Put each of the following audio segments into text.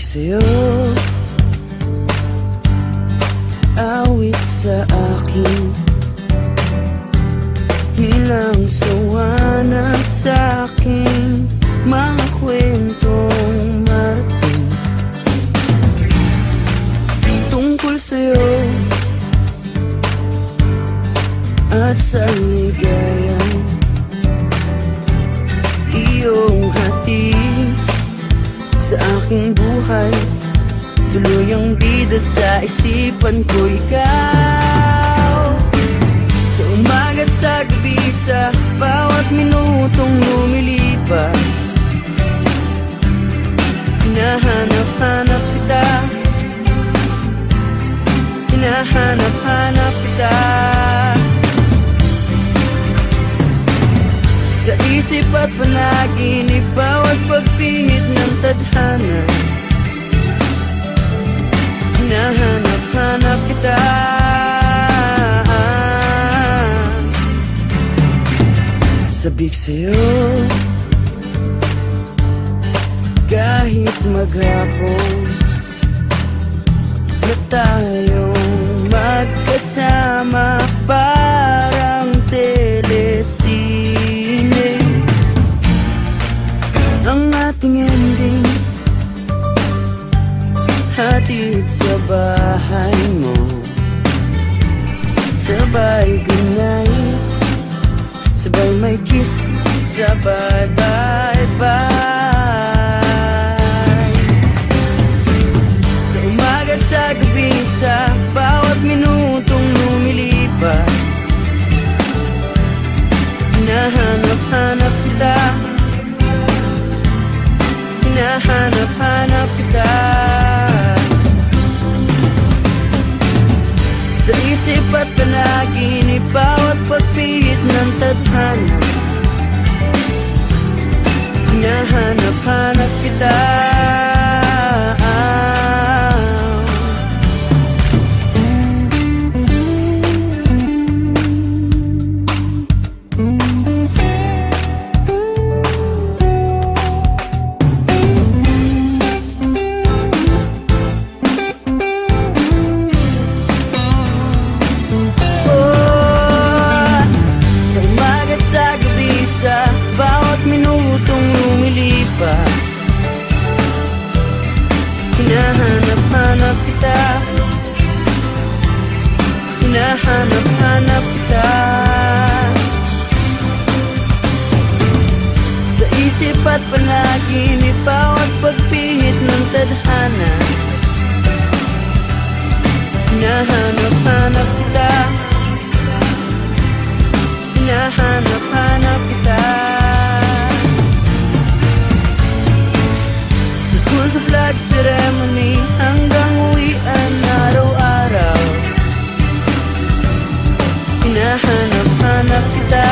sa'yo, awit sa akin, hilang sawa na sa'king mga kwentong marating tungkol sa'yo at sa ligayang iyong hatid sa aking buhay. Tuluyang bida sa isipan ko ikaw, sa umaga't sa gabi, sa bawat minutong lumilipas. Hinahanap-hanap kita, hinahanap-hanap kita, sa isip at panaginip, bawat pagpihit ng tadhana. Hinahanap-hanap kita, sabik sa'yo kahit maghapon na tayong magkasama, parang telesine ang ating ending, hatid sa bahay mo, sabay goodnight, sabay may kiss, sabay bye-bye. Sa umaga't sa gabi, sa bawat minutong lumilipas, hinahanap-hanap kita, hinahanap-hanap kita, sa isip at panaginip, bawat pagpihit ng tadhana. Hinahanap-hanap kita, hinahanap-hanap kita, hinahanap-hanap kita, sa isip at panaginip, bawat pagpihit ng tadhana. Hinahanap-hanap kita, hinahanap-hanap kita, sa flag ceremony hanggang uwian araw-araw. Hinahanap-hanap kita,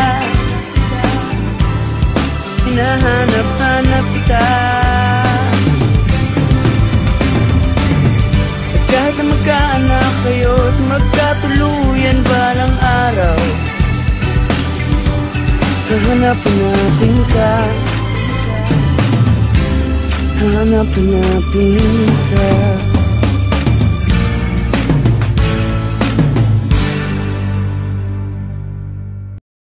hinahanap-hanap kita, at kahit na magkaanak kayo't magkatuluyan balang araw, hahanap-hanapin ka, hahanap-hanapin ka.